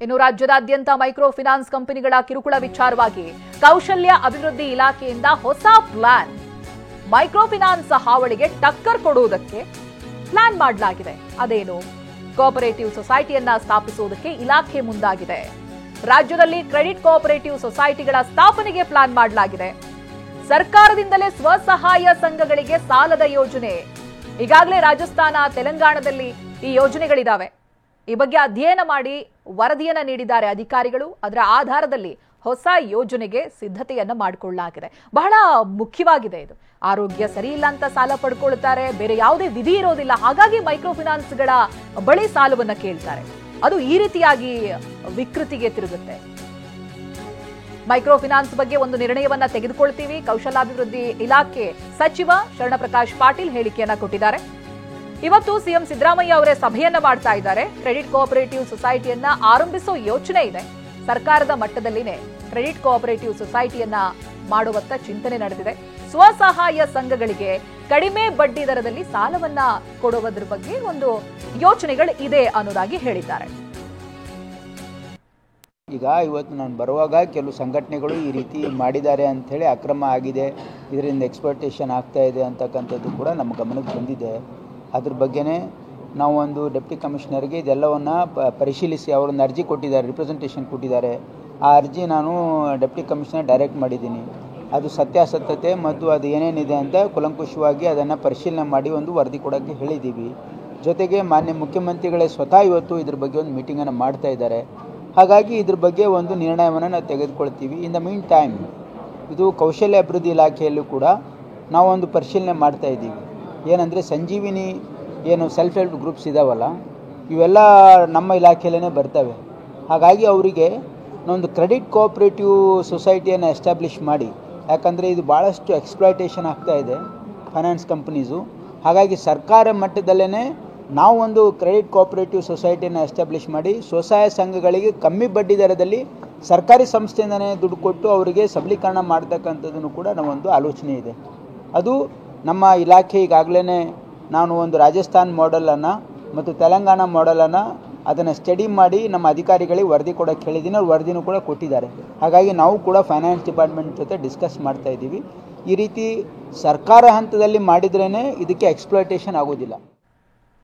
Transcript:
ಇನ್ನು ರಾಜ್ಯದಾದ್ಯಂತ micro finance ಕಂಪನಿಗಳ ಕಿರುಕುಳ ವಿಚಾರವಾಗಿ ಕೌಶಲ್ಯ ಅಭಿವೃದ್ಧಿ ಇಲಾಖೆಯಿಂದ ಹೊಸ ಪ್ಲಾನ್. ಮೈಕ್ರೋ ಫಿನಾನ್ಸ್ ಹಾವಳಿಗೆ ಟಕ್ಕರ್ ಕೊಡುವುದಕ್ಕೆ ಪ್ಲಾನ್ ಮಾಡಲಾಗಿದೆ. ಅದೇನು? ಕೋಆಪರೇಟಿವ್ ಸೊಸೈಟಿಯನ್ನ ಸ್ಥಾಪಿಸುವುದಕ್ಕೆ ಇಲಾಖೆ ಮುಂದಾಗಿದೆ. ರಾಜ್ಯದಲ್ಲಿ ಕ್ರೆಡಿಟ್ ಕೋಆಪರೇಟಿವ್ ಸೊಸೈಟಿಗಳ ಸ್ಥಾಪನೆಗೆ ಪ್ಲಾನ್ ಮಾಡಲಾಗಿದೆ. ಸರ್ಕಾರದಿಂದಲೇ ಸ್ವಸಹಾಯ ಸಂಘಗಳಿಗೆ ಸಾಲದ ಯೋಜನೆ. ಈಗಾಗಲೇ ರಾಜಸ್ಥಾನ, ತೆಲಂಗಾಣದಲ್ಲಿ ಈ ಯೋಜನೆಗಳಿದಾವೆ. ಈ ಬಗ್ಗೆ ಅಧ್ಯಯನ ಮಾಡಿ ವರದಿಯನ್ನ ನೀಡಿದ್ದಾರೆ ಅಧಿಕಾರಿಗಳು. ಅದರ ಆಧಾರದಲ್ಲಿ ಹೊಸ ಯೋಜನೆಗೆ ಸಿದ್ಧತೆಯನ್ನ ಮಾಡಿಕೊಳ್ಳಲಾಗಿದೆ. ಬಹಳ ಮುಖ್ಯವಾಗಿದೆ ಇದು. ಆರೋಗ್ಯ ಸರಿ ಇಲ್ಲ ಅಂತ ಸಾಲ ಪಡ್ಕೊಳ್ತಾರೆ, ಬೇರೆ ಯಾವುದೇ ವಿಧಿ ಇರೋದಿಲ್ಲ. ಹಾಗಾಗಿ ಮೈಕ್ರೋ ಫಿನಾನ್ಸ್ಗಳ ಬಳಿ ಸಾಲವನ್ನ ಕೇಳ್ತಾರೆ. ಅದು ಈ ರೀತಿಯಾಗಿ ವಿಕೃತಿಗೆ ತಿರುಗುತ್ತೆ. ಮೈಕ್ರೋ ಫಿನಾನ್ಸ್ ಬಗ್ಗೆ ಒಂದು ನಿರ್ಣಯವನ್ನ ತೆಗೆದುಕೊಳ್ತೀವಿ. ಕೌಶಲ್ಯಾಭಿವೃದ್ಧಿ ಇಲಾಖೆ ಸಚಿವ ಶರಣಪ್ರಕಾಶ್ ಪಾಟೀಲ್ ಹೇಳಿಕೆಯನ್ನ ಕೊಟ್ಟಿದ್ದಾರೆ. ಇವತ್ತು ಸಿಎಂ ಸಿದ್ದರಾಮಯ್ಯ ಅವರೇ ಸಭೆಯನ್ನ ಮಾಡ್ತಾ ಇದ್ದಾರೆ. ಕ್ರೆಡಿಟ್ ಕೋಆಪರೇಟಿವ್ ಸೊಸೈಟಿಯನ್ನ ಆರಂಭಿಸೋ ಯೋಚನೆ ಇದೆ. ಸರ್ಕಾರದ ಮಟ್ಟದಲ್ಲಿನೇ ಕ್ರೆಡಿಟ್ ಕೋಆಪರೇಟಿವ್ ಸೊಸೈಟಿಯನ್ನ ಮಾಡುವತ್ತ ಚಿಂತನೆ ನಡೆದಿದೆ. ಸ್ವಸಹಾಯ ಸಂಘಗಳಿಗೆ ಕಡಿಮೆ ಬಡ್ಡಿ ದರದಲ್ಲಿ ಸಾಲವನ್ನ ಕೊಡುವುದರ ಬಗ್ಗೆ ಒಂದು ಯೋಚನೆಗಳು ಇದೆ ಅನ್ನೋದಾಗಿ ಹೇಳಿದ್ದಾರೆ. ಈಗ ಇವತ್ತು ನಾನು ಬರುವಾಗ ಕೆಲವು ಸಂಘಟನೆಗಳು ಈ ರೀತಿ ಮಾಡಿದ್ದಾರೆ ಅಂಥೇಳಿ, ಅಕ್ರಮ ಆಗಿದೆ, ಇದರಿಂದ ಎಕ್ಸ್ಪ್ಲೋಟೇಷನ್ ಆಗ್ತಾ ಇದೆ ಅಂತಕ್ಕಂಥದ್ದು ಕೂಡ ನಮ್ಮ ಗಮನಕ್ಕೆ ಬಂದಿದೆ. ಅದ್ರ ಬಗ್ಗೆನೇ ನಾವು ಒಂದು ಡೆಪ್ಟಿ ಕಮಿಷನರ್ಗೆ ಇದೆಲ್ಲವನ್ನು ಪರಿಶೀಲಿಸಿ ಅವರೊಂದು ಅರ್ಜಿ ಕೊಟ್ಟಿದ್ದಾರೆ, ರಿಪ್ರೆಸೆಂಟೇಷನ್ ಕೊಟ್ಟಿದ್ದಾರೆ. ಆ ಅರ್ಜಿ ನಾನು ಡೆಪ್ಟಿ ಕಮಿಷನರ್ ಡೈರೆಕ್ಟ್ ಮಾಡಿದ್ದೀನಿ. ಅದು ಸತ್ಯಾಸತ್ಯತೆ ಮತ್ತು ಅದು ಏನೇನಿದೆ ಅಂತ ಕೂಲಂಕುಷವಾಗಿ ಅದನ್ನು ಪರಿಶೀಲನೆ ಮಾಡಿ ಒಂದು ವರದಿ ಕೊಡೋಕ್ಕೆ ಹೇಳಿದ್ದೀವಿ. ಜೊತೆಗೆ ಮಾನ್ಯ ಮುಖ್ಯಮಂತ್ರಿಗಳೇ ಸ್ವತಃ ಇವತ್ತು ಇದ್ರ ಬಗ್ಗೆ ಒಂದು ಮೀಟಿಂಗನ್ನು ಮಾಡ್ತಾ ಇದ್ದಾರೆ. ಹಾಗಾಗಿ ಇದ್ರ ಬಗ್ಗೆ ಒಂದು ನಿರ್ಣಯವನ್ನು ನಾವು ತೆಗೆದುಕೊಳ್ತೀವಿ. ಇನ್ ದ ಮೀನ್ ಟೈಮ್ ಇದು ಕೌಶಲ್ಯ ಅಭಿವೃದ್ಧಿ ಇಲಾಖೆಯಲ್ಲೂ ಕೂಡ ನಾವು ಒಂದು ಪರಿಶೀಲನೆ ಮಾಡ್ತಾ ಇದ್ದೀವಿ. ಏನಂದರೆ ಸಂಜೀವಿನಿ ಏನು ಸೆಲ್ಫ್ ಹೆಲ್ಪ್ ಗ್ರೂಪ್ಸ್ ಇದಾವಲ್ಲ, ಇವೆಲ್ಲ ನಮ್ಮ ಇಲಾಖೆಯಲ್ಲೇ ಬರ್ತವೆ. ಹಾಗಾಗಿ ಅವರಿಗೆ ಒಂದು ಕ್ರೆಡಿಟ್ ಕೋಆಪರೇಟಿವ್ ಸೊಸೈಟಿಯನ್ನು ಎಸ್ಟಾಬ್ಲಿಷ್ ಮಾಡಿ, ಯಾಕಂದರೆ ಇದು ಭಾಳಷ್ಟು ಎಕ್ಸ್ಪ್ಲಾಯ್ಟೇಷನ್ ಆಗ್ತಾ ಇದೆ ಫೈನಾನ್ಸ್ ಕಂಪ್ನೀಸು. ಹಾಗಾಗಿ ಸರ್ಕಾರ ಮಟ್ಟದಲ್ಲೇ ನಾವು ಒಂದು ಕ್ರೆಡಿಟ್ ಕೋಆಪರೇಟಿವ್ ಸೊಸೈಟಿಯನ್ನು ಎಸ್ಟಾಬ್ಲಿಷ್ ಮಾಡಿ ಸ್ವಸಹಾಯ ಸಂಘಗಳಿಗೆ ಕಮ್ಮಿ ಬಡ್ಡಿ ದರದಲ್ಲಿ ಸರ್ಕಾರಿ ಸಂಸ್ಥೆಯಿಂದನೇ ದುಡ್ಡು ಕೊಟ್ಟು ಅವರಿಗೆ ಸಬಲೀಕರಣ ಮಾಡ್ತಕ್ಕಂಥದ್ದನ್ನು ಕೂಡ ನಾವೊಂದು ಆಲೋಚನೆ ಇದೆ. ಅದು ನಮ್ಮ ಇಲಾಖೆ ಈಗಾಗಲೇ ನಾನು ಒಂದು ರಾಜಸ್ಥಾನ್ ಮಾಡೆಲನ್ನು ಮತ್ತು ತೆಲಂಗಾಣ ಮಾಡೆಲನ್ನು ಅದನ್ನು ಸ್ಟಡಿ ಮಾಡಿ ನಮ್ಮ ಅಧಿಕಾರಿಗಳಿಗೆ ವರದಿ ಕೊಡೋಕ್ಕೆ ಹೇಳಿದ್ದೀನಿ. ಅವ್ರು ವರದಿನೂ ಕೂಡ ಕೊಟ್ಟಿದ್ದಾರೆ. ಹಾಗಾಗಿ ನಾವು ಕೂಡ ಫೈನಾನ್ಸ್ ಡಿಪಾರ್ಟ್ಮೆಂಟ್ ಜೊತೆ ಡಿಸ್ಕಸ್ ಮಾಡ್ತಾ ಇದ್ದೀವಿ. ಈ ರೀತಿ ಸರ್ಕಾರ ಹಂತದಲ್ಲಿ ಮಾಡಿದ್ರೇ ಇದಕ್ಕೆ ಎಕ್ಸ್ಪ್ಲಾಯ್ಟೇಷನ್ ಆಗೋದಿಲ್ಲ.